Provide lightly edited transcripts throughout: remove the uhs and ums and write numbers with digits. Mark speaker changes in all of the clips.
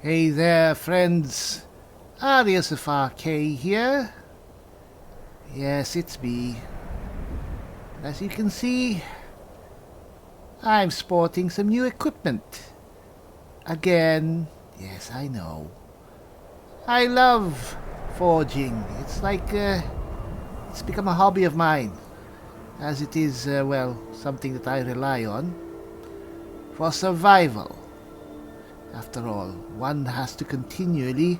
Speaker 1: Hey there, friends. Aries of Arkay here. Yes, it's me. As you can see, I'm sporting some new equipment. Again, yes, I know. I love forging. It's like, it's become a hobby of mine. As it is, well, something that I rely on for survival. After all, one has to continually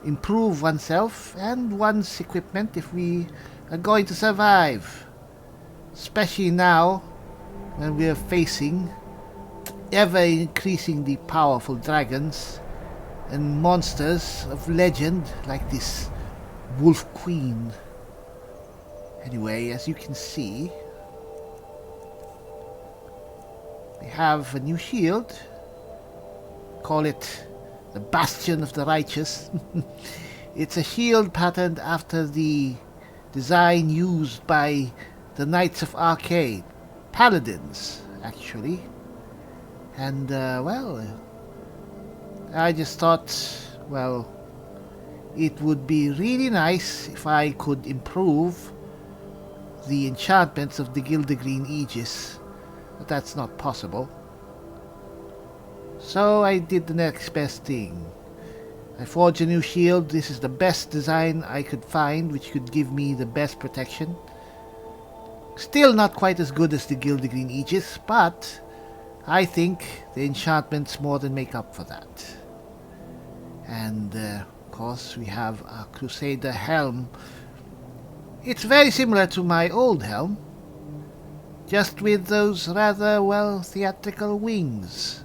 Speaker 1: improve oneself and one's equipment if we are going to survive. Especially now, when we are facing ever increasingly powerful dragons and monsters of legend like this Wolf Queen. Anyway, as you can see, we have a new shield. Call it the Bastion of the Righteous. It's a shield patterned after the design used by the Knights of Arkay, paladins actually. And well, I just thought, well, it would be really nice if I could improve the enchantments of the Gildegreen Aegis, but that's not possible. So I did the next best thing. I forged a new shield. This is the best design I could find, which could give me the best protection. Still not quite as good as the Gildegreen Aegis, but I think the enchantments more than make up for that. And of course we have our Crusader helm. It's very similar to my old helm, just with those rather, well, theatrical wings.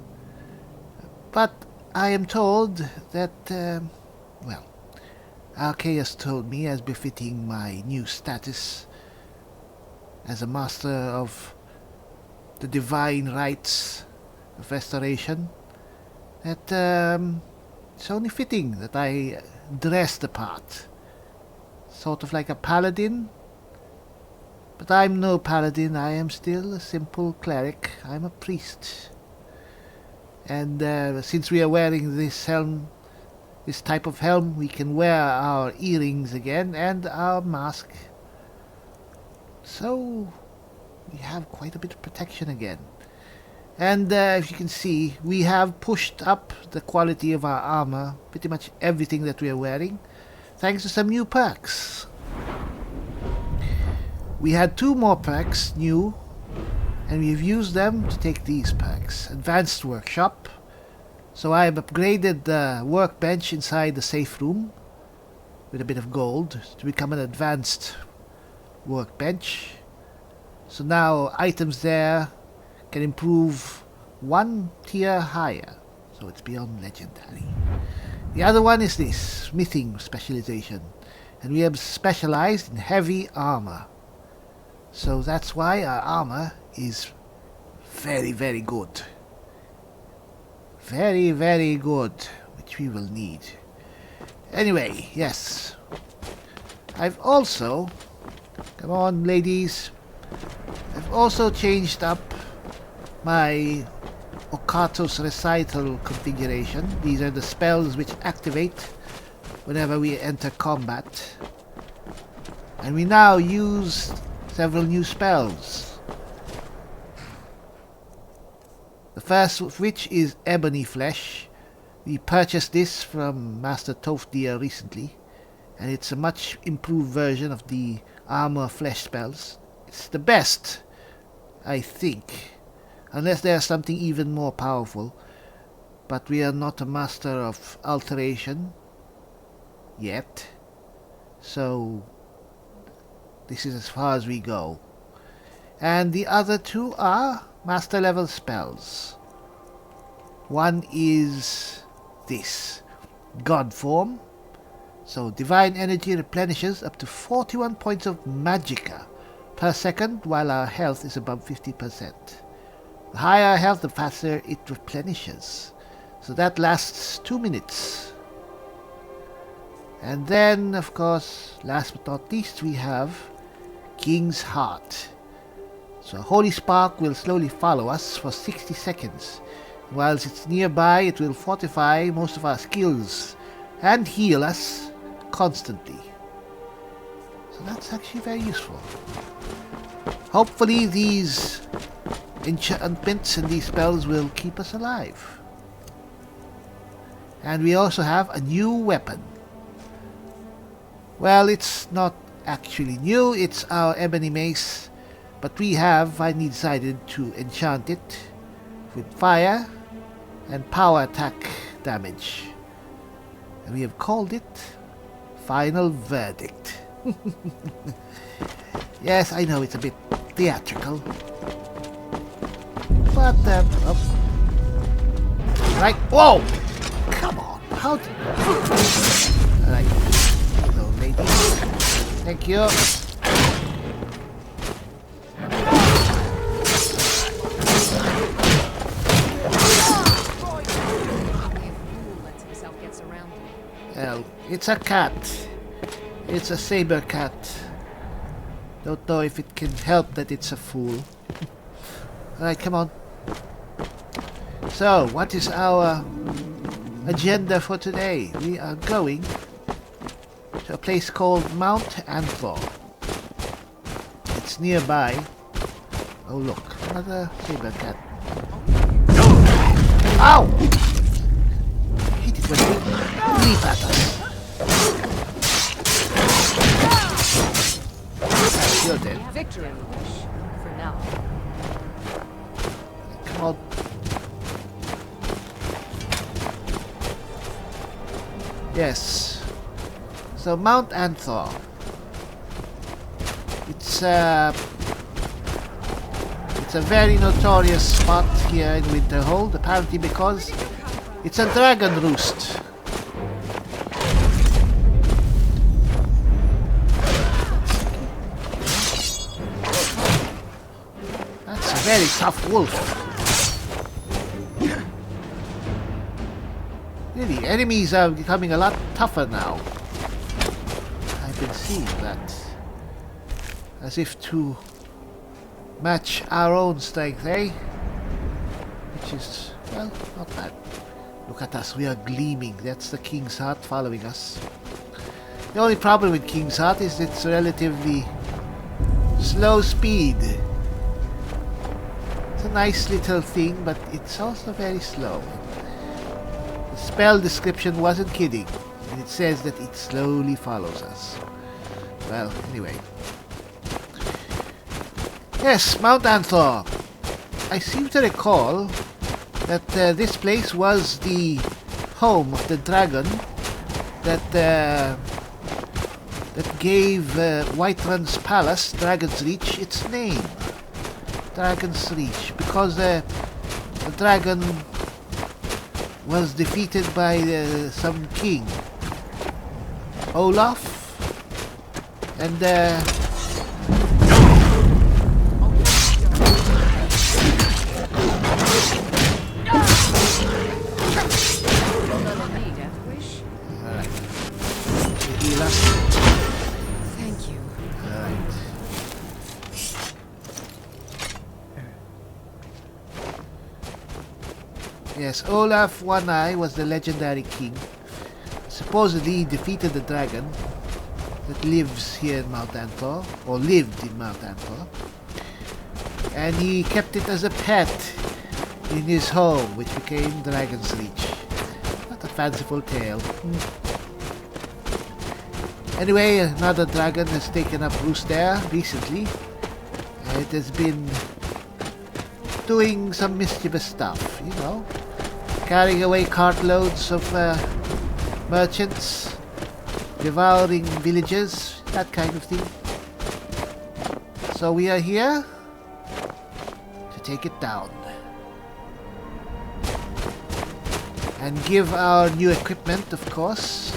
Speaker 1: But I am told that, well, Arkay has told me, as befitting my new status as a master of the divine rites of restoration, that it's only fitting that I dress the part. Sort of like a paladin. But I'm no paladin, I am still a simple cleric. I'm a priest. And since we are wearing this helm, this type of helm, we can wear our earrings again and our mask. So we have quite a bit of protection again. And as you can see, we have pushed up the quality of our armor, pretty much everything that we are wearing, thanks to some new perks. We had 2 more perks new, and we've used them to take these perks. Advanced Workshop. So I have upgraded the workbench inside the safe room with a bit of gold to become an advanced workbench. So now items there can improve 1 tier higher. So it's beyond legendary. The other one is this, smithing specialization. And we have specialized in heavy armor. So that's why our armor is very, very good. Very, very good, which we will need. Anyway, yes. I've also, come on ladies, I've also changed up my Okatos Recital configuration. These are the spells which activate whenever we enter combat. And we now use several new spells. The first of which is Ebony Flesh. We purchased this from Master Tofdir recently, and it's a much improved version of the Armor Flesh spells. It's the best, I think, unless there's something even more powerful, but we are not a master of alteration yet, so this is as far as we go. And the other 2 are master level spells. One is this, God Form. So divine energy replenishes up to 41 points of magicka per second while our health is above 50%. The higher our health, the faster it replenishes. So that lasts 2 minutes. And then, of course, last but not least, we have King's Heart. So a holy spark will slowly follow us for 60 seconds. Whilst it's nearby, it will fortify most of our skills and heal us constantly. So that's actually very useful. Hopefully these enchantments and these spells will keep us alive. And we also have a new weapon. Well, it's not actually new, it's our ebony mace, but we have finally decided to enchant it with fire and power attack damage. And we have called it Final Verdict. Yes, I know it's a bit theatrical. But, right, whoa! Come on, how did... Alright, hello lady. Thank you. Well, it's a cat. It's a saber cat. Don't know if it can help that it's a fool. Alright, come on. So, what is our agenda for today? We are going to a place called Mount Anthor. It's nearby. Oh look, another saber cat. Ow! I hate it when they leap at us. Right, you're dead.
Speaker 2: Victory for now.
Speaker 1: Come on. Yes. So Mount Anthor. It's a very notorious spot here in Winterhold, apparently because it's a dragon roost. That's a very tough wolf. Really, enemies are becoming a lot tougher now. I've been seeing that. As if to match our own strength, eh? Which is, well, not bad. Look at us, we are gleaming. That's the King's Heart following us. The only problem with King's Heart is its relatively slow speed. It's a nice little thing, but it's also very slow. The spell description wasn't kidding, and it says that it slowly follows us. Well, anyway. Yes, Mount Anthor. I seem to recall that this place was the home of the dragon that gave Whiterun's palace, Dragon's Reach, its name. Dragon's Reach, because the dragon was defeated by some king, Olaf, and
Speaker 2: Thank you.
Speaker 1: Alright. Yes, Olaf One Eye was the legendary king. Supposedly he defeated the dragon that lives here in Mount Anthor, or lived in Mount Anthor. And he kept it as a pet in his home, which became Dragon's Reach. What a fanciful tale. Anyway, another dragon has taken up roost there recently. It has been doing some mischievous stuff, you know. Carrying away cartloads of merchants, devouring villages, that kind of thing. So we are here to take it down. And give our new equipment, of course,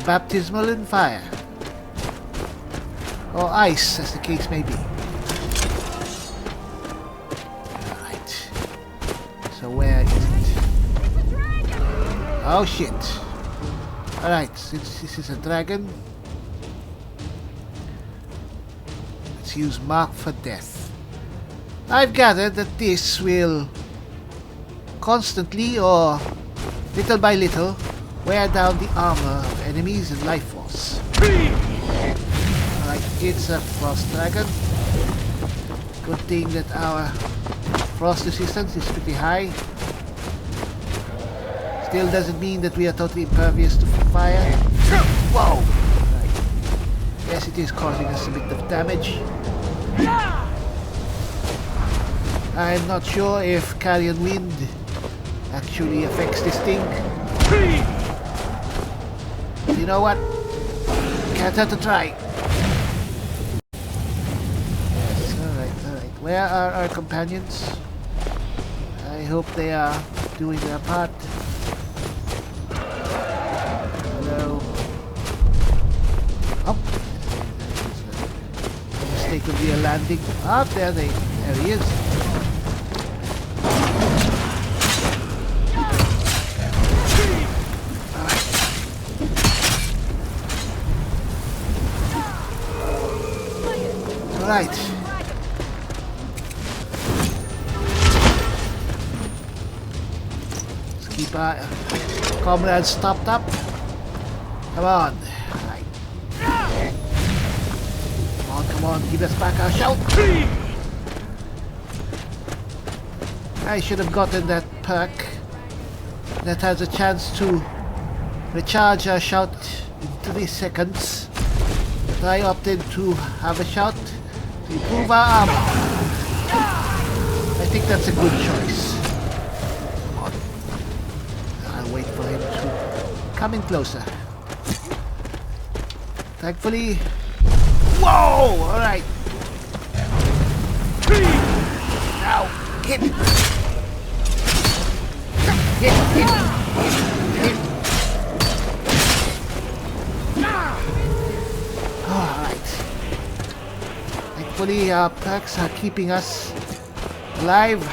Speaker 1: baptismal in fire. Or ice, as the case may be. Alright. So where is it? Oh shit. Alright, since this is a dragon, let's use Mark for Death. I've gathered that this will constantly or little by little wear down the armor of enemies and life force. Alright, it's a frost dragon. Good thing that our frost resistance is pretty high. Still doesn't mean that we are totally impervious to fire. Whoa! Right. Yes, it is causing us a bit of damage. I'm not sure if Carrion Wind actually affects this thing. You know what? Can't hurt to try. Yes, alright. Where are our companions? I hope they are doing their part. Hello. Oh! Mistakenly a landing. Ah, there he is. Right. Let's keep our comrades topped up. Come on. Right. Come on, give us back our shout. I should have gotten that perk that has a chance to recharge our shout in 3 seconds. But I opted to have a shout to improve our armor. I think that's a good choice. Come on. I'll wait for him to come in closer. Thankfully... Whoa! Alright. Now, hit! Hit! Alright. Thankfully, our perks are keeping us alive.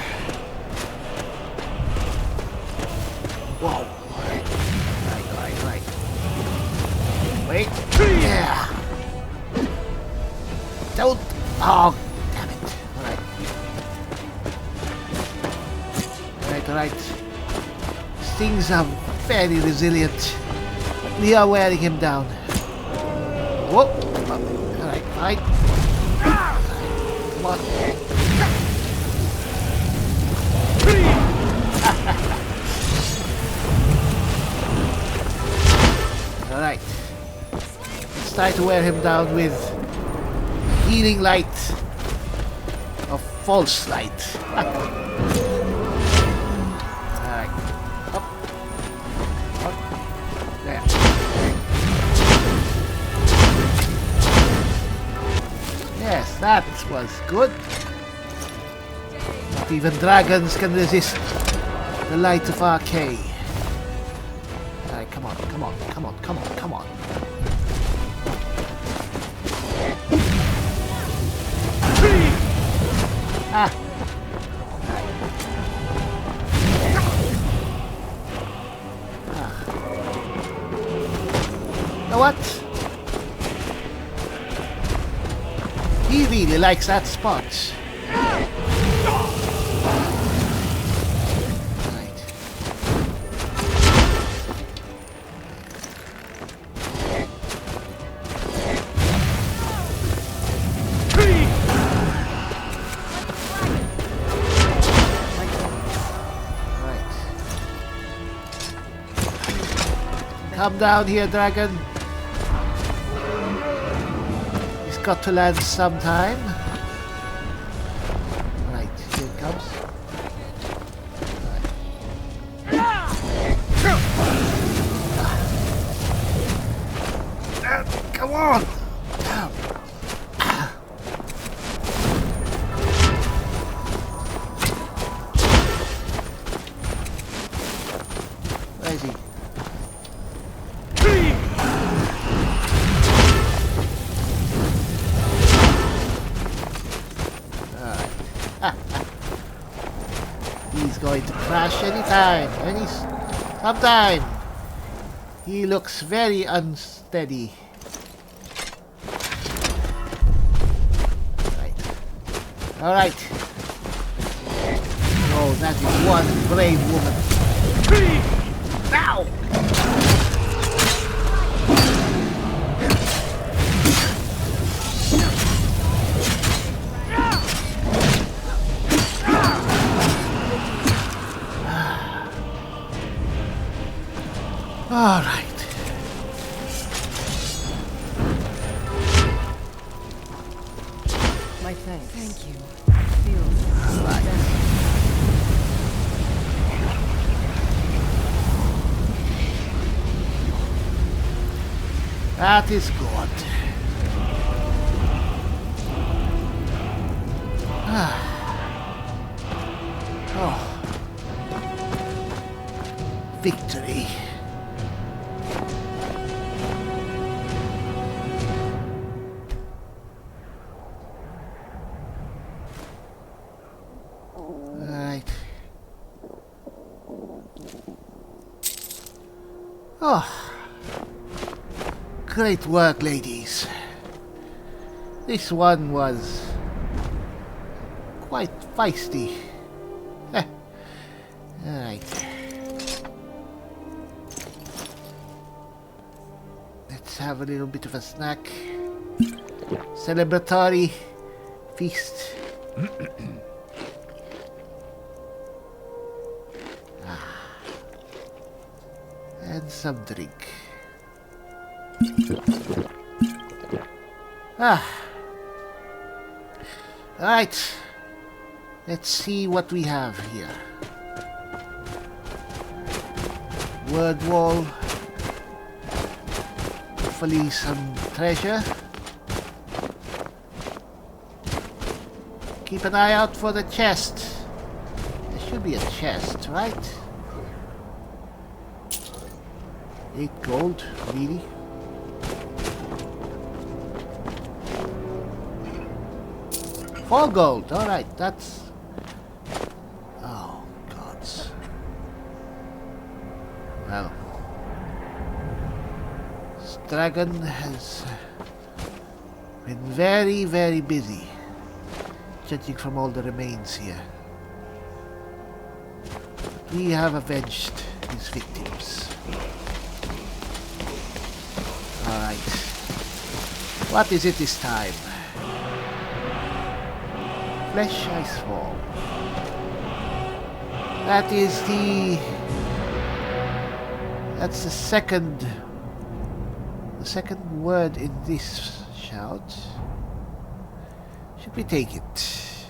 Speaker 1: Whoa. Right. Wait. Yeah. Don't. Oh, damn it. Alright. These things are very resilient. We are wearing him down. Whoop. Alright, fine. Come on. Alright. Let's try to wear him down with healing light of false light. Alright. Up. There. Yes, that was good. Not even dragons can resist the light of Arkay. Alright, come on. Ah. You know what? He really likes that spot. Come down here, dragon. He's got to land sometime. Right, here it comes. Right. Come on! Where is he? He's going to crash anytime, sometime. He looks very unsteady. Right. Alright. Oh, that is one brave woman. Now! All right.
Speaker 2: My thanks.
Speaker 3: Thank you.
Speaker 2: Feels
Speaker 1: Right. That is good. Oh. Victory. Right. Oh. Great work, ladies. This one was quite feisty. Alright. Let's have a little bit of a snack. Celebratory feast. And some drink. Right. Let's see what we have here. Word wall. Hopefully some treasure. Keep an eye out for the chest. There should be a chest, right? 8 gold, really? Four gold, alright, that's... Oh, gods. Well... This dragon has been very, very busy, judging from all the remains here. We have avenged his victims. Alright. What is it this time? Flesh Ice Fall. That is the... That's the second word in this shout. Should we take it?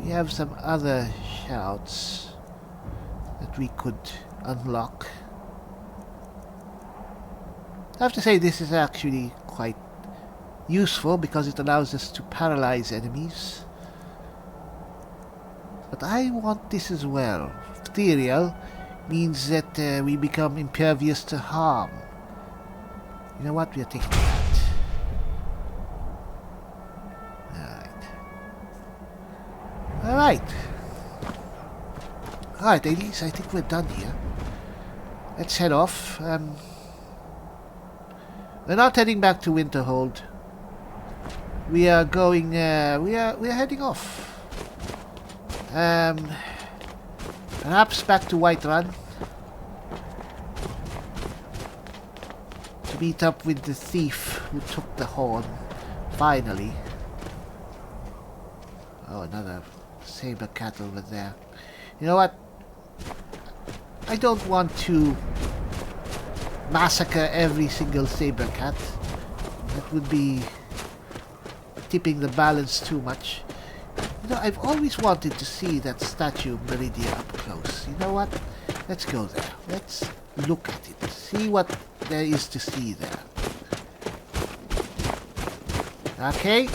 Speaker 1: We have some other shouts that we could unlock. I have to say this is actually quite useful because it allows us to paralyze enemies. But I want this as well. Ethereal means that we become impervious to harm. You know what? We are taking that. Alright. Alright, ladies, I think we're done here. Let's head off. We're not heading back to Winterhold. We are going, we are heading off. Perhaps back to Whiterun. To meet up with the thief who took the horn. Finally. Oh, another saber cat over there. You know what? I don't want to massacre every single saber cat. That would be tipping the balance too much. You know, I've always wanted to see that statue of Meridia up close. You know what? Let's go there. Let's look at it. See what there is to see there. Okay?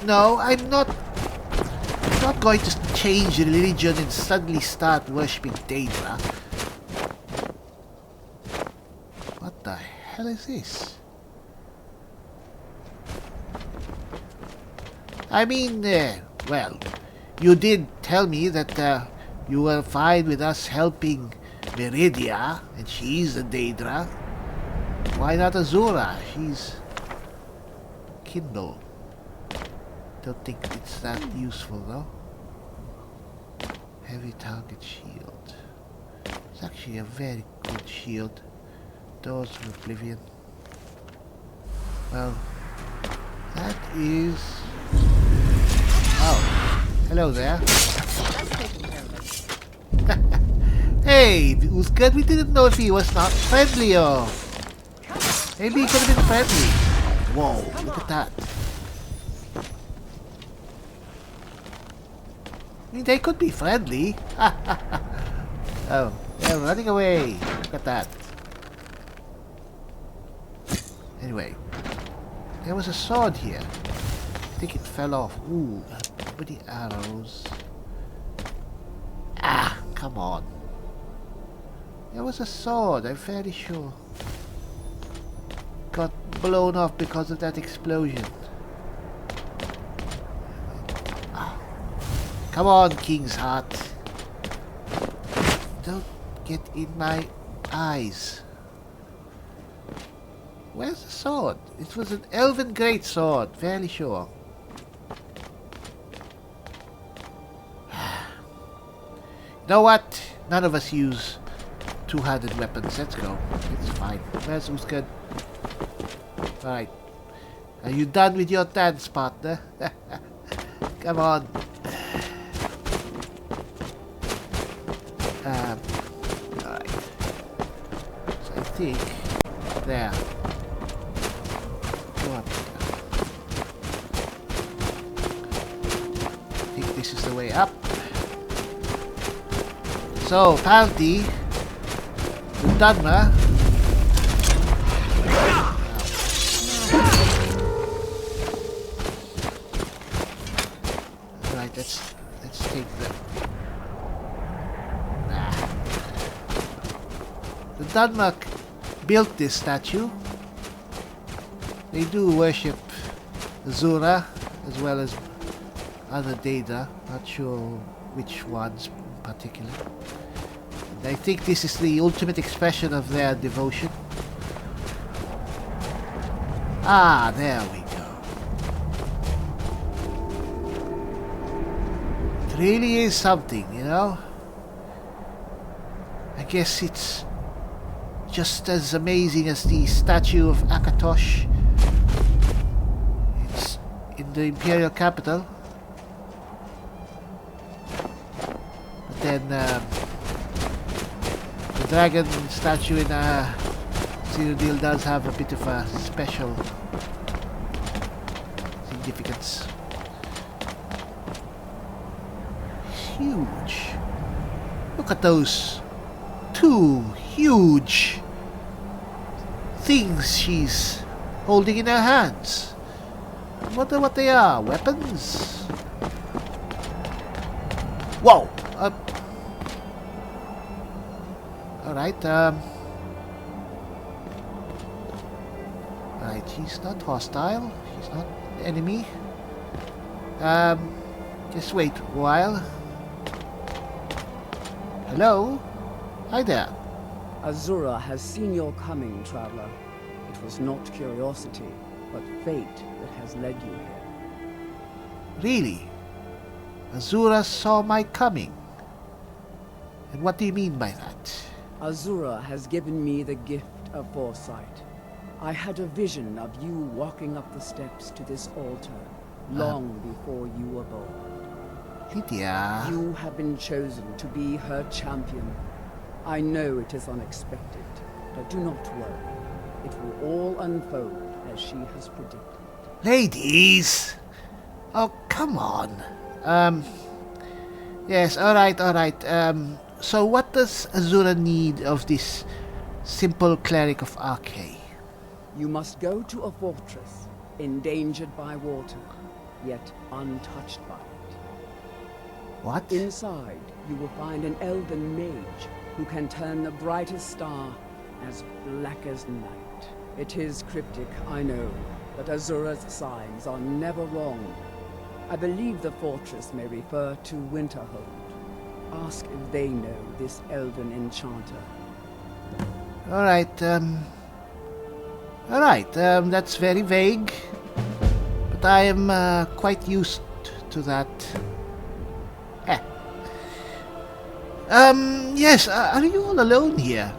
Speaker 1: No, I'm not going to change religion and suddenly start worshipping Daedra. What the hell is this? I mean, well, you did tell me that you were fine with us helping Meridia, and she's a Daedra. Why not Azura? She's Kindle. Don't think it's that useful though. Heavy target shield. It's actually a very good shield. Doors of Oblivion. Well, that is... Oh, hello there.
Speaker 2: That's taken care of.
Speaker 1: Hey, it was good. We didn't know if he was not friendly or... Maybe he could have been friendly. Whoa, look at that. I mean, they could be friendly. Oh, they're running away. Look at that. Anyway, there was a sword here. I think it fell off. Ooh, many arrows. Ah, come on. There was a sword, I'm fairly sure. Got blown off because of that explosion. Ah. Come on, King's Heart. Don't get in my eyes. Where's the sword? It was an elven great sword, fairly sure. You know what? None of us use two-handed weapons. Let's go. It's fine. Where's Uskad? Alright. Are you done with your dance, partner? Come on. Alright. So I think... There. Go up. I think this is the way up. So, apparently, the Dharma. Right, let's take the. The Dharma built this statue. They do worship Azura as well as other data. Not sure which ones in particular. I think this is the ultimate expression of their devotion. Ah, there we go. It really is something, you know? I guess it's just as amazing as the statue of Akatosh. It's in the Imperial capital. But then, the dragon statue in Cyrodiil does have a bit of a special significance. Huge. Look at those two huge things she's holding in her hands. I wonder what they are. Weapons? Whoa! Alright, Alright, she's not hostile. She's not an enemy. Just wait a while. Hello? Hi there.
Speaker 3: Azura has seen your coming, traveler. It was not curiosity, but fate that has led you here.
Speaker 1: Really? Azura saw my coming? And what do you mean by that?
Speaker 3: Azura has given me the gift of foresight. I had a vision of you walking up the steps to this altar, long before you were born.
Speaker 1: Lydia.
Speaker 3: You have been chosen to be her champion. I know it is unexpected, but do not worry. It will all unfold as she has predicted.
Speaker 1: Ladies! Oh, come on. Yes, alright. So what does Azura need of this simple Cleric of Arkay?
Speaker 3: You must go to a fortress, endangered by water, yet untouched by it.
Speaker 1: What?
Speaker 3: Inside, you will find an elven mage who can turn the brightest star as black as night. It is cryptic, I know, but Azura's signs are never wrong. I believe the fortress may refer to Winterhold. Ask if they know this elven enchanter.
Speaker 1: Alright, that's very vague. But I am quite used to that. Yes, are you all alone here?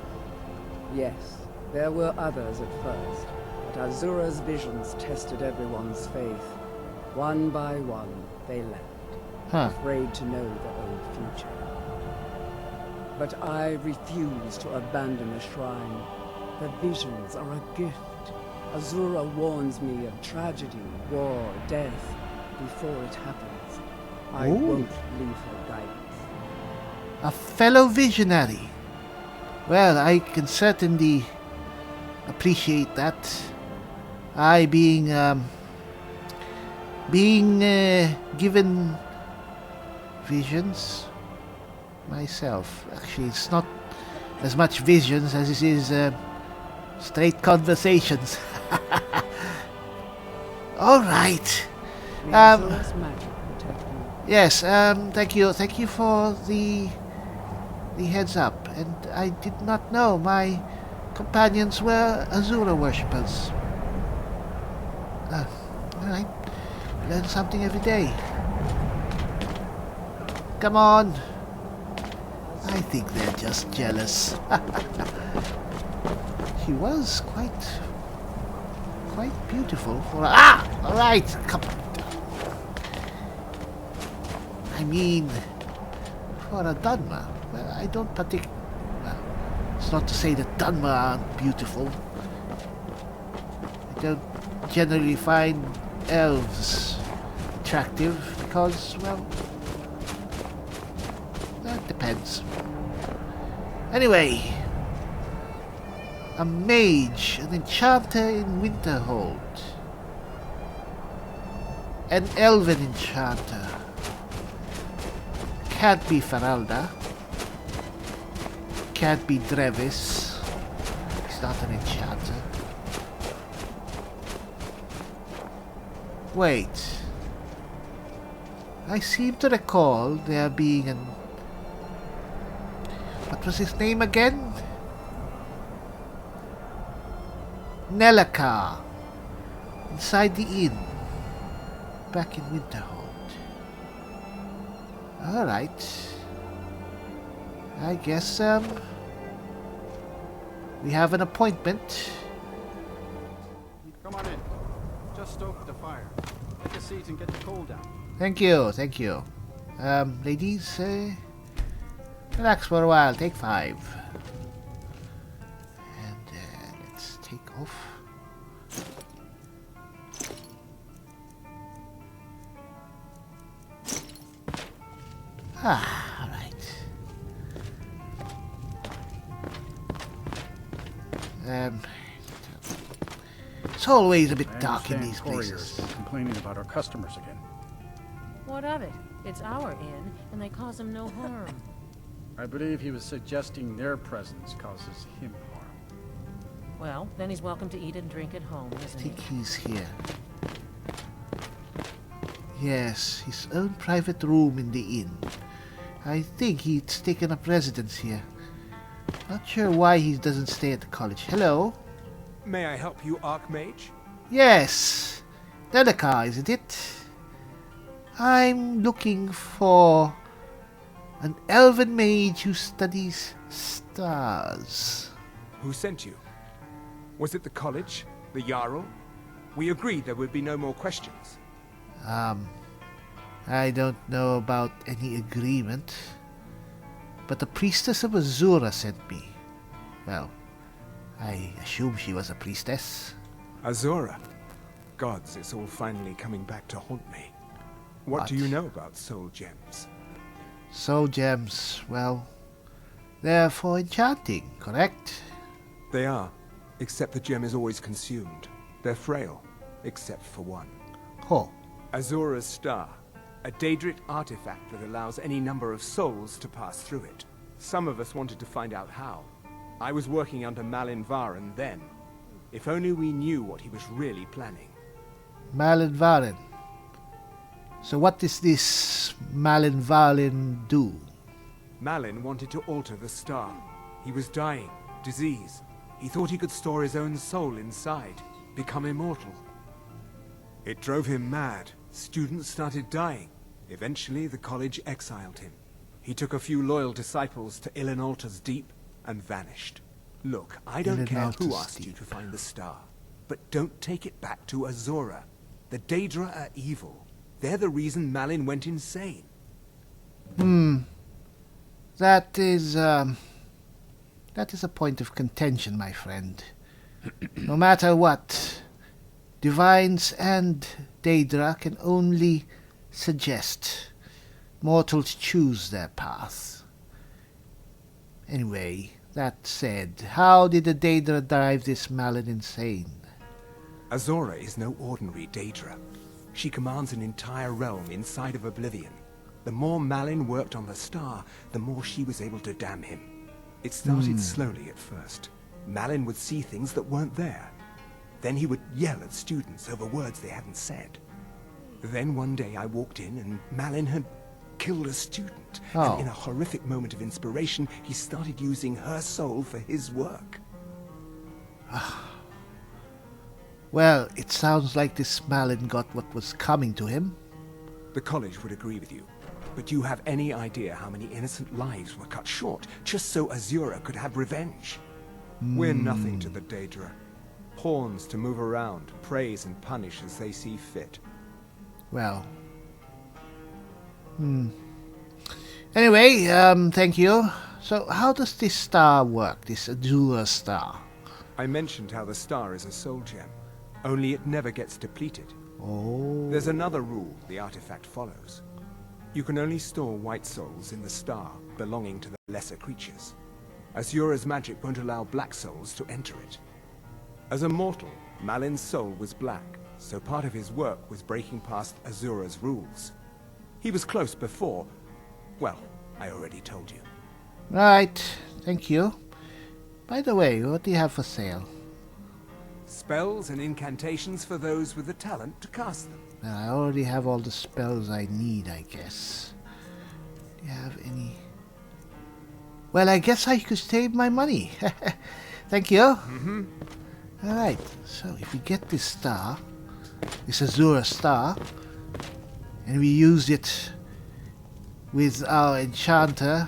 Speaker 3: Yes, there were others at first, but Azura's visions tested everyone's faith. One by one, they left,
Speaker 1: Huh.
Speaker 3: afraid to know their own future. But I refuse to abandon a shrine. The visions are a gift. Azura warns me of tragedy, war, death, before it happens. I
Speaker 1: Ooh.
Speaker 3: won't leave her guidance.
Speaker 1: A fellow visionary. Well, I can certainly appreciate that. I being given visions myself. Actually, it's not as much visions as it is straight conversations. All right.
Speaker 3: May Azura's magic protect you.
Speaker 1: Yes. Thank you for the heads up. And I did not know my companions were Azura worshippers. All right. Learn something every day. Come on. I think they're just jealous. She was quite beautiful for a... All right. Come. I mean, for a Dunmer. Well, I don't well, it's not to say that Dunmer aren't beautiful. I don't generally find elves attractive because, well, that depends. Anyway, a mage, an enchanter in Winterhold, an elven enchanter. Can't be Faralda. Can't be Drevis. He's not an enchanter. Wait. I seem to recall there being an... What was his name again? Nelaka. Inside the inn. Back in Winterhold. Alright. I guess, we have an appointment.
Speaker 4: Come on in. Just stoke the fire. Take a seat and get the coal down.
Speaker 1: Thank you. Ladies, relax for a while. Take 5. And, let's take off. All right. It's always a bit dark in these places.
Speaker 4: Complaining about our customers again.
Speaker 2: What of it? It's our inn, and they cause him no harm.
Speaker 4: I believe he was suggesting their presence causes him harm.
Speaker 2: Well, then he's welcome to eat and drink at home,
Speaker 1: I
Speaker 2: isn't he?
Speaker 1: think he's here. Yes, his own private room in the inn. I think he's taken up residence here. Not sure why he doesn't stay at the college. Hello?
Speaker 5: May I help you, Archmage?
Speaker 1: Yes. Delaka, isn't it? I'm looking for an elven mage who studies stars.
Speaker 5: Who sent you? Was it the college? The Jarl? We agreed there would be no more questions.
Speaker 1: I don't know about any agreement, but the priestess of Azura sent me. Well, I assume she was a priestess.
Speaker 5: Azura? Gods, it's all finally coming back to haunt me. What do you know about soul gems?
Speaker 1: Soul gems, well, they're for enchanting, correct?
Speaker 5: They are, except the gem is always consumed. They're frail, except for one.
Speaker 1: Oh,
Speaker 5: Azura's star. A Daedric artifact that allows any number of souls to pass through it. Some of us wanted to find out how. I was working under Malin Varen then. If only we knew what he was really planning.
Speaker 1: Malin Varen. So what does this Malin Varen do?
Speaker 5: Malin wanted to alter the star. He was dying, disease. He thought he could store his own soul inside, become immortal. It drove him mad. Students started dying. Eventually, the college exiled him. He took a few loyal disciples to Ilinalta's Deep and vanished. Look, I don't care who
Speaker 1: Ilinalta's
Speaker 5: asked you
Speaker 1: Deep.
Speaker 5: to find the star, but don't take it back to Azura. The Daedra are evil. They're the reason Malin went insane.
Speaker 1: That is a point of contention, my friend. No matter what, divines and Daedra can only suggest. Mortals choose their path. Anyway, that said, how did the Daedra drive this Malin insane?
Speaker 5: Azura is no ordinary Daedra. She commands an entire realm inside of Oblivion. The more Malin worked on the star, the more she was able to damn him. It started slowly at first. Malin would see things that weren't there. Then he would yell at students over words they hadn't said. Then one day I walked in and Malin had killed a student.
Speaker 1: Oh.
Speaker 5: And in a horrific moment of inspiration, he started using her soul for his work.
Speaker 1: Well, it sounds like this Malin got what was coming to him.
Speaker 5: The college would agree with you. But do you have any idea how many innocent lives were cut short just so Azura could have revenge? We're nothing to the Daedra. Pawns to move around, praise and punish as they see fit.
Speaker 1: Well. Anyway, thank you. So how does this star work, this Azura star?
Speaker 5: I mentioned how the star is a soul gem, only it never gets depleted.
Speaker 1: Oh.
Speaker 5: There's another rule the artifact follows. You can only store white souls in the star belonging to the lesser creatures. Azura's magic won't allow black souls to enter it. As a mortal, Malin's soul was black, so part of his work was breaking past Azura's rules. He was close before. Well, I already told you.
Speaker 1: Right, thank you. By the way, what do you have for sale?
Speaker 5: Spells and incantations for those with the talent to cast them.
Speaker 1: Well, I already have all the spells I need, I guess. Do you have any? Well, I guess I could save my money. Thank you. Alright, so if we get this star, this Azura star, and we use it with our enchanter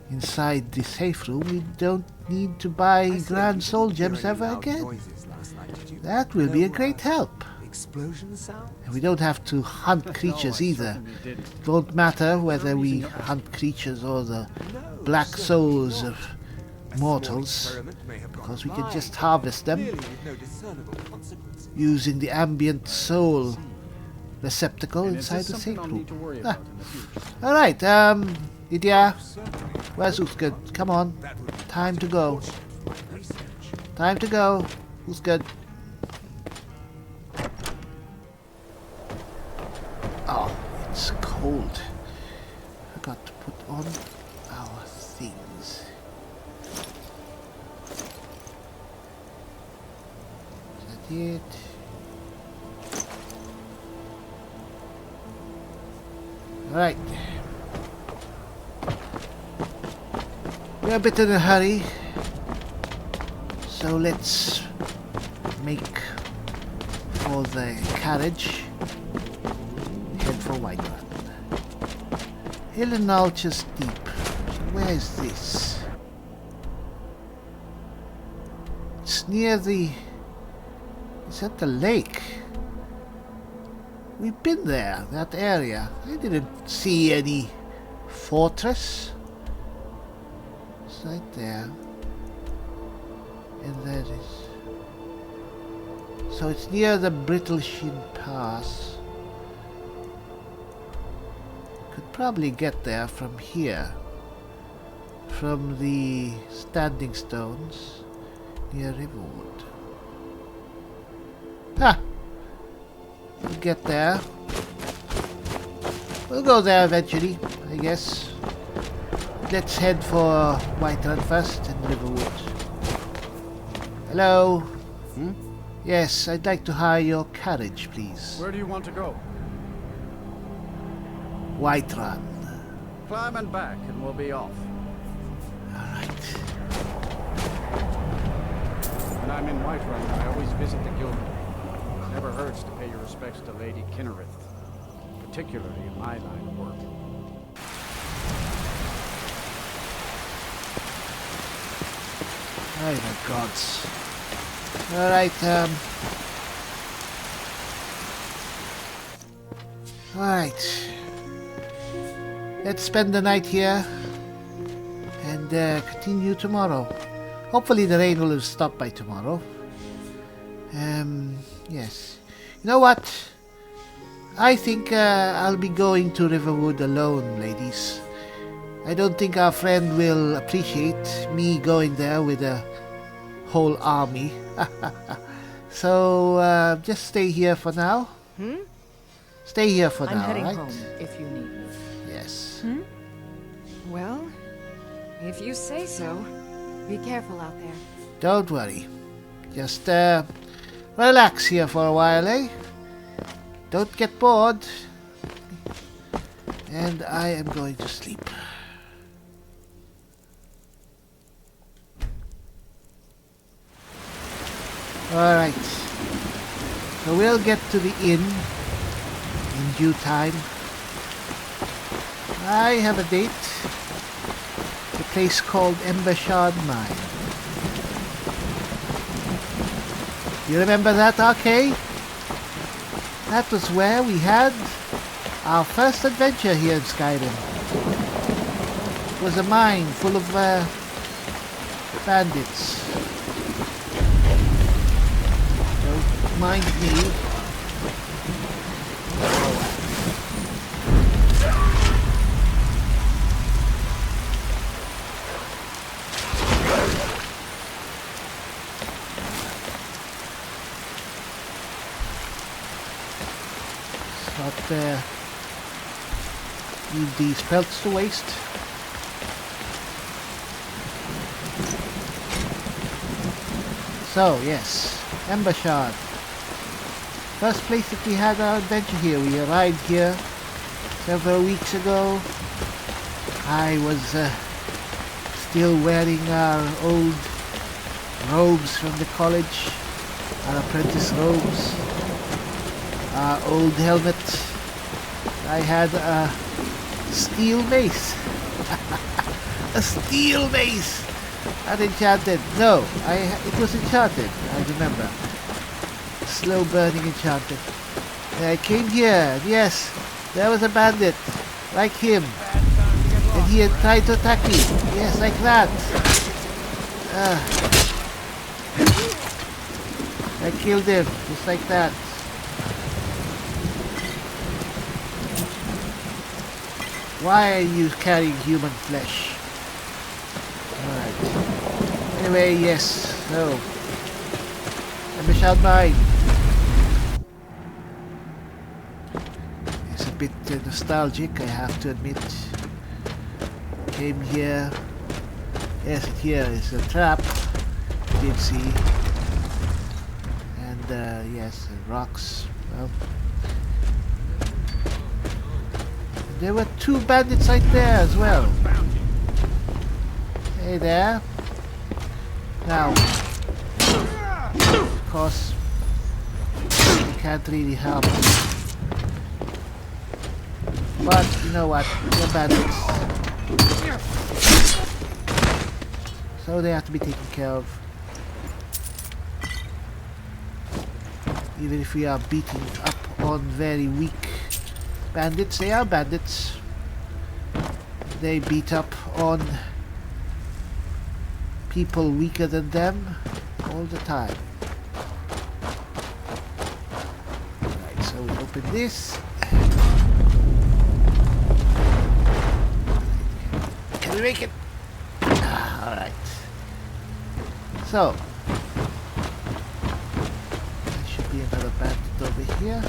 Speaker 1: inside the safe room, we don't need to buy grand soul gems ever again. That will be a great help.
Speaker 5: Explosion sound?
Speaker 1: And we don't have to hunt creatures either. It won't matter whether we hunt creatures or the black souls of mortals, because we can just harvest them using the ambient soul receptacle inside the safe room. Alright, Lydia, where's Uthgard? Come on, time to go. Time to go, Uthgard. Oh, it's cold. Forgot to put on our things. Is that it? Alright. We're a bit in a hurry, so let's make for the carriage. Head for Whiterun. Ilinalta's Deep. Where is this? It's near the... It's at the lake. We've been there, that area. I didn't see any fortress. It's right there. And that is... So it's near the Brittleshin Pass. Could probably get there from here. From the Standing Stones near Riverwood. Ha! We'll get there. We'll go there eventually, I guess. Let's head for Whiterun first and Riverwood. Hello? Yes, I'd like to hire your carriage, please.
Speaker 4: Where do you want to go?
Speaker 1: Whiterun.
Speaker 4: Climb and back and we'll be off.
Speaker 1: Alright.
Speaker 4: When I'm in Whiterun, I always visit the guild. Never hurts to pay your respects to Lady Kinnereth, particularly in my line of work.
Speaker 1: Oh my gods. Alright, alright. Let's spend the night here and continue tomorrow. Hopefully the rain will have stopped by tomorrow. Yes. You know what? I think I'll be going to Riverwood alone, ladies. I don't think our friend will appreciate me going there with a whole army. So, just stay here for now. Stay here for
Speaker 6: I'm
Speaker 1: now,
Speaker 6: heading
Speaker 1: right?
Speaker 6: home if you need me.
Speaker 1: Yes.
Speaker 7: Well, if you say so. Be careful out there.
Speaker 1: Don't worry. Just relax here for a while, eh? Don't get bored. And I am going to sleep. Alright. So we'll get to the inn in due time. I have a date. A place called Embershard Mine. You remember that, Arkay? That was where we had our first adventure here in Skyrim. It was a mine full of bandits. Don't mind me. Leave these pelts to waste. So, yes, Embershard. First place that we had our adventure here. We arrived here several weeks ago. I was still wearing our old robes from the college, our apprentice robes, our old helmet. I had a steel mace. A steel mace! Not enchanted. No, it was enchanted, I remember. Slow burning enchanted. And I came here, and yes, there was a bandit, like him. And he had tried to attack me. Yes, like that. I killed him, just like that. Why are you carrying human flesh? Alright. Anyway, yes, so. Embershard Mine. It's a bit nostalgic, I have to admit. Came here. Yes, here is a trap. You did see. And, yes, rocks. Well. There were two bandits right there as well. Hey there. Now, of course, you can't really help. But, you know what, they're bandits. So they have to be taken care of. Even if we are beating up on very weak bandits, they are bandits. They beat up on people weaker than them all the time. Right, so we open this. Can we make it? Alright. So, there should be another bandit over here.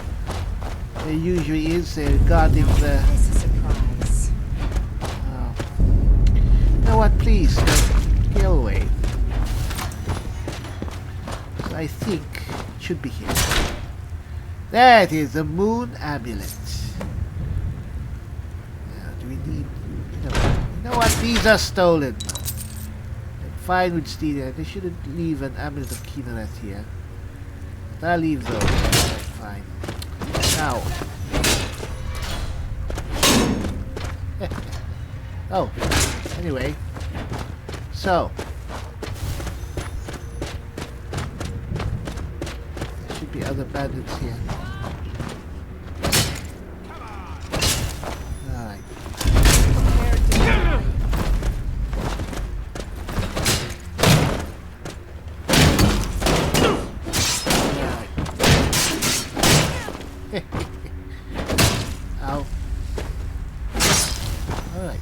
Speaker 1: There usually is. They're guarding the...
Speaker 7: This is a surprise.
Speaker 1: Oh. You know what? Please, get away. So I think it should be here. That is the moon amulet. Now, do we need... You know what? These are stolen. I'm fine with stealing. They shouldn't leave an amulet of Kinnereth here. But I'll leave those. Fine. Now. Oh, anyway. So. be other bandits here. Alright. Ow. Alright.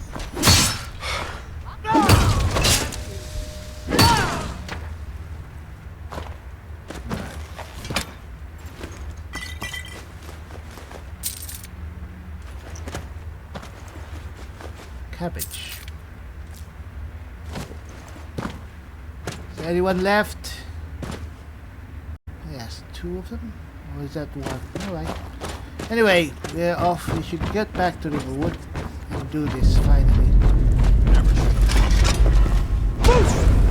Speaker 1: Cabbage. Is there anyone left? Yes, 2 of them? Or is that 1? Alright. Anyway, we're off. We should get back to Riverwood and do this finally.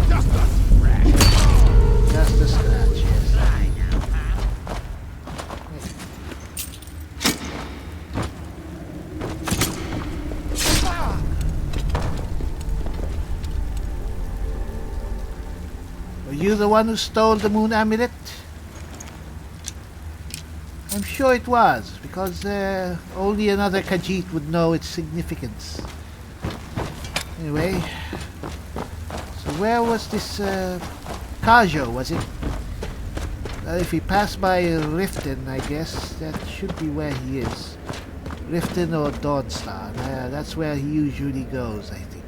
Speaker 5: Just a scratch.
Speaker 1: Just a scratch, yes. Were you the one who stole the moon amulet? I'm sure it was, because only another Khajiit would know its significance. Anyway, so where was this Kajo, was it? If he passed by Riften, I guess that should be where he is. Riften or Dawnstar, that's where he usually goes, I think.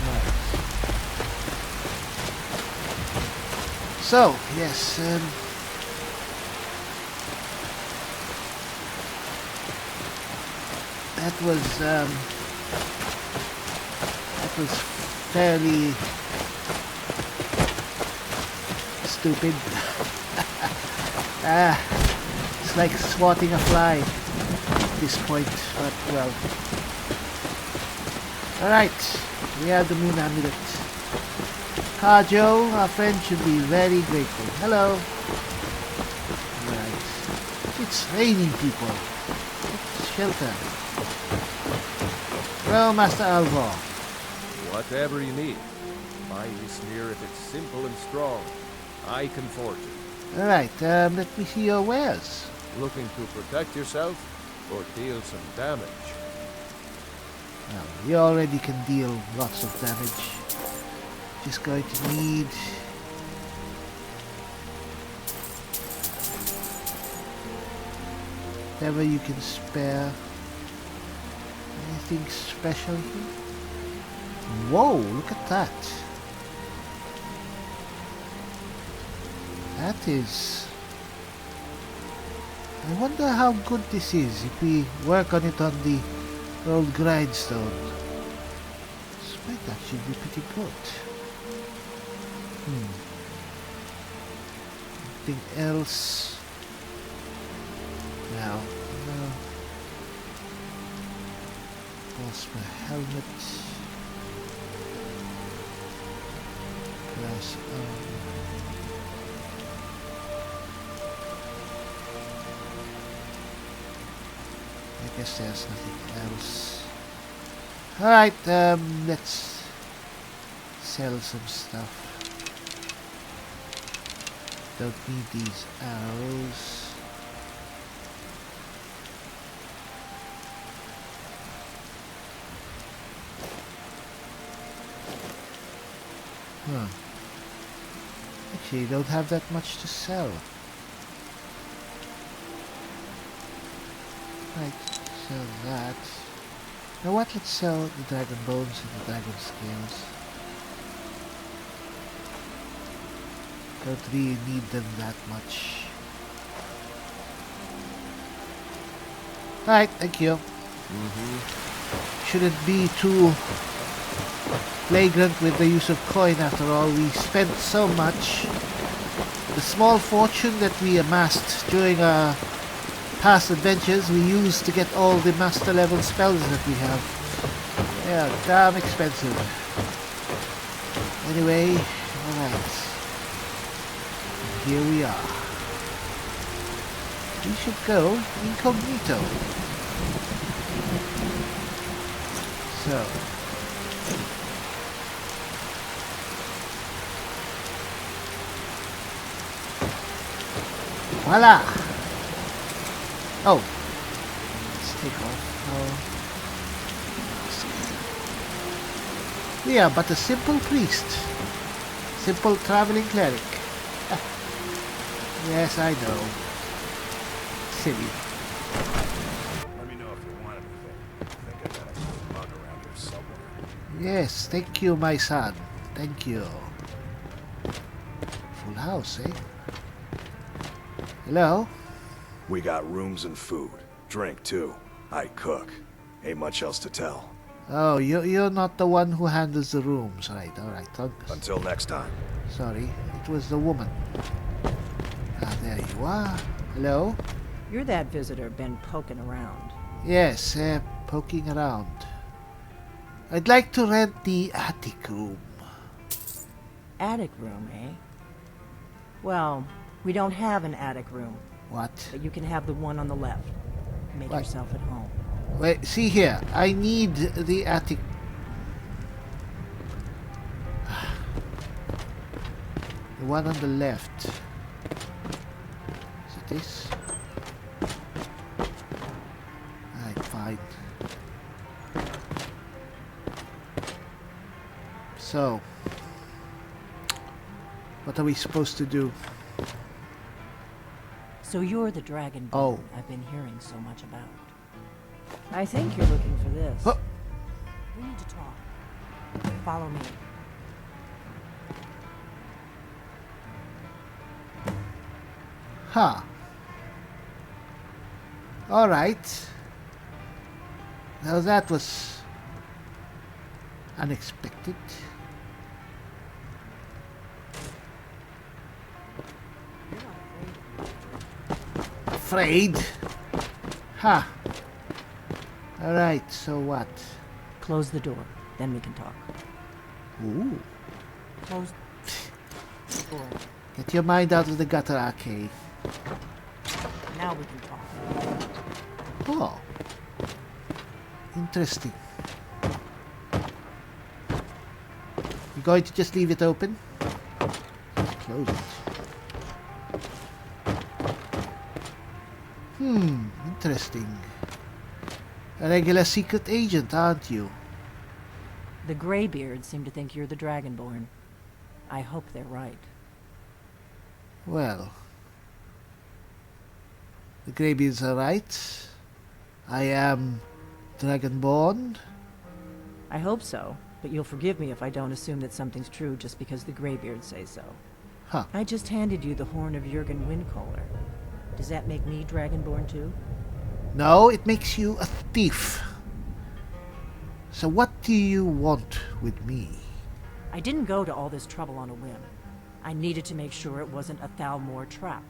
Speaker 1: Right. So, yes, that was fairly stupid. It's like swatting a fly at this point, but well. Alright, we have the moon amulet. Kajo, our friend, should be very grateful. Hello. Right. It's raining, people. Let's shelter. Well, Master Alvor.
Speaker 6: Whatever you need. My sneer if it's simple and strong. I can forge it.
Speaker 1: Alright, let me see your wares.
Speaker 6: Looking to protect yourself or deal some damage?
Speaker 1: Well, you already can deal lots of damage. Just going to need... whatever you can spare. Anything special here? Whoa, look at that. That is... I wonder how good this is if we work on it on the old grindstone. This might actually be pretty good. Anything else? No. No. What's my helmet? Glass armor. I guess there's nothing else. Alright, let's sell some stuff. Don't need these arrows. Huh. Actually, don't have that much to sell. Right, sell that. Now what? Let's sell the dragon bones and the dragon scales. Don't really need them that much. Alright, thank you. Shouldn't be too flagrant with the use of coin after all. We spent so much. The small fortune that we amassed during our past adventures we used to get all the master level spells that we have. Yeah, damn expensive. Anyway, alright. Here we are. We should go incognito. So. Voila! Oh. Let's take off. Oh. We are but a simple priest. Simple traveling cleric. Yes, I know. Silly.
Speaker 6: Let me know if you want anything. I think I got a mug around here somewhere.
Speaker 1: Yes, thank you, my son. Thank you. Full house, eh? Hello?
Speaker 8: We got rooms and food. Drink, too. I cook. Ain't much else to tell.
Speaker 1: Oh, you're not the one who handles the rooms, right? Alright,
Speaker 8: Until next time.
Speaker 1: sorry, it was the woman. Ah, there you are. Hello?
Speaker 9: You're that visitor been poking around.
Speaker 1: Yes, poking around. I'd like to rent the attic room.
Speaker 9: Attic room, eh? Well, we don't have an attic room,
Speaker 1: What?
Speaker 9: but you can have the one on the left. Make
Speaker 1: What?
Speaker 9: yourself at home.
Speaker 1: Wait, see here. I need the attic. The one on the left. Is it this? Alright, fine. So, what are we supposed to do?
Speaker 9: So you're the dragon
Speaker 1: Oh.
Speaker 9: I've been hearing so much about. I think you're looking for this.
Speaker 1: Huh.
Speaker 9: We need to talk. Follow me.
Speaker 1: Huh. Alright. Now that was unexpected. Afraid? Ha. Alright, so what?
Speaker 9: Close the door, then we can talk.
Speaker 1: Ooh.
Speaker 9: Close the door.
Speaker 1: Get your mind out of the gutter, Arkay.
Speaker 9: Now we can talk.
Speaker 1: Oh. Interesting. You going to just leave it open? Close it. Interesting. A regular secret agent, aren't you?
Speaker 9: The Greybeards seem to think you're the Dragonborn. I hope they're right.
Speaker 1: Well, the Greybeards are right. I am Dragonborn.
Speaker 9: I hope so, but you'll forgive me if I don't assume that something's true just because the Greybeards say so.
Speaker 1: Huh.
Speaker 9: I just handed you the horn of Jurgen Windcaller. Does that make me Dragonborn too?
Speaker 1: No, it makes you a thief. So what do you want with me?
Speaker 9: I didn't go to all this trouble on a whim. I needed to make sure it wasn't a Thalmor trap.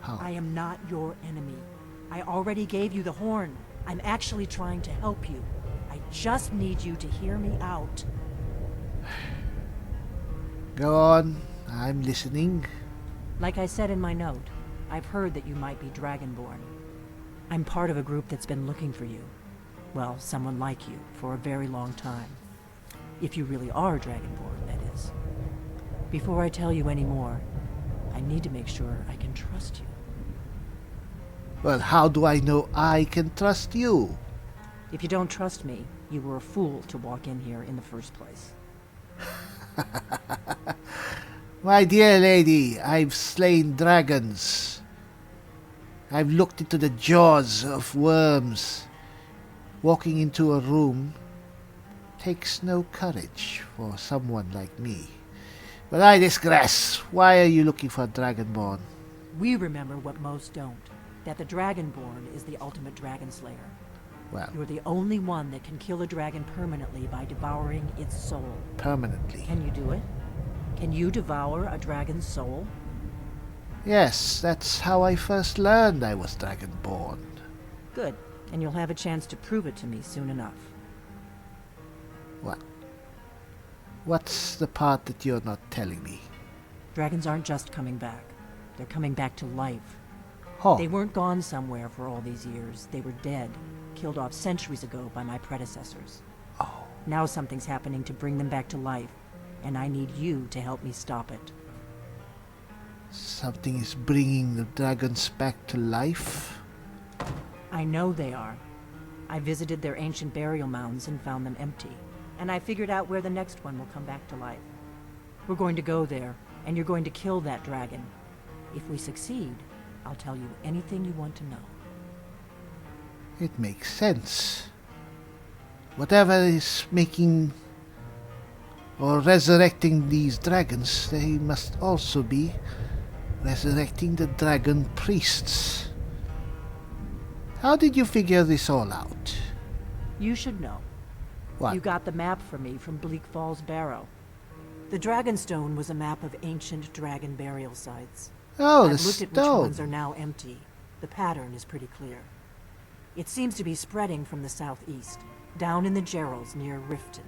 Speaker 1: How?
Speaker 9: I am not your enemy. I already gave you the horn. I'm actually trying to help you. I just need you to hear me out.
Speaker 1: Go on, I'm listening.
Speaker 9: Like I said in my note, I've heard that you might be Dragonborn. I'm part of a group that's been looking for you. Well, someone like you, for a very long time. If you really are Dragonborn, that is. Before I tell you any more, I need to make sure I can trust you.
Speaker 1: Well, how do I know I can trust you?
Speaker 9: If you don't trust me, you were a fool to walk in here in the first place.
Speaker 1: My dear lady, I've slain dragons. I've looked into the jaws of worms. Walking into a room takes no courage for someone like me. But I digress. Why are you looking for a Dragonborn?
Speaker 9: We remember what most don't, that the Dragonborn is the ultimate dragon slayer.
Speaker 1: Well,
Speaker 9: You're the only one that can kill a dragon permanently by devouring its soul.
Speaker 1: permanently.
Speaker 9: Can you do it? Can you devour a dragon's soul?
Speaker 1: Yes, that's how I first learned I was Dragonborn.
Speaker 9: Good, and you'll have a chance to prove it to me soon enough.
Speaker 1: What? What's the part that you're not telling me?
Speaker 9: Dragons aren't just coming back. They're coming back to life.
Speaker 1: Oh,
Speaker 9: They weren't gone somewhere for all these years. They were dead, killed off centuries ago by my predecessors.
Speaker 1: Oh.
Speaker 9: Now something's happening to bring them back to life, and I need you to help me stop it.
Speaker 1: Something is bringing the dragons back to life.
Speaker 9: I know they are. I visited their ancient burial mounds and found them empty. And I figured out where the next one will come back to life. We're going to go there, and you're going to kill that dragon. If we succeed, I'll tell you anything you want to know.
Speaker 1: It makes sense. Whatever is making or resurrecting these dragons, they must also be resurrecting the dragon priests. How did you figure this all out?
Speaker 9: You should know.
Speaker 1: What?
Speaker 9: You got the map for me from Bleak Falls Barrow. The Dragonstone was a map of ancient dragon burial sites.
Speaker 1: Oh, the
Speaker 9: I've looked at which
Speaker 1: stone.
Speaker 9: ones are now empty. The pattern is pretty clear. It seems to be spreading from the southeast, down in the Gerals near Riften.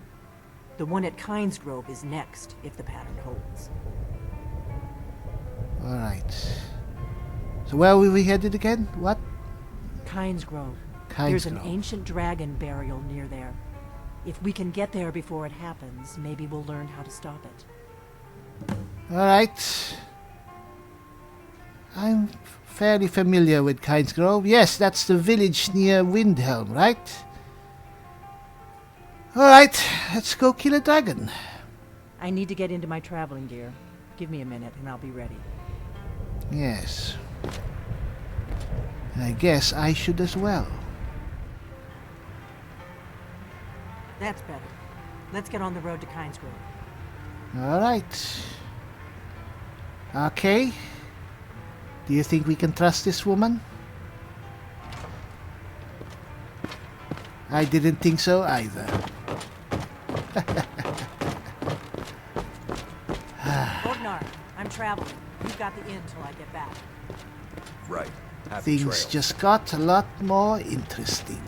Speaker 9: The one at Kynesgrove is next, if the pattern holds.
Speaker 1: Alright. So where were we headed again? What?
Speaker 9: Kynesgrove. There's an
Speaker 1: Kynesgrove.
Speaker 9: ancient dragon burial near there. If we can get there before it happens, maybe we'll learn how to stop it.
Speaker 1: Alright. I'm fairly familiar with Kynesgrove. Yes, that's the village near Windhelm, right? Alright, let's go kill a dragon.
Speaker 9: I need to get into my traveling gear. Give me a minute and I'll be ready.
Speaker 1: Yes. And I guess I should as well.
Speaker 9: That's better. Let's get on the road to Kynesgrove.
Speaker 1: Alright. Okay. Do you think we can trust this woman? I didn't think so either.
Speaker 9: Ordnar, I'm traveling. You've got the inn till I get back.
Speaker 6: Right. Happy
Speaker 1: Things
Speaker 6: trails.
Speaker 1: just got a lot more interesting.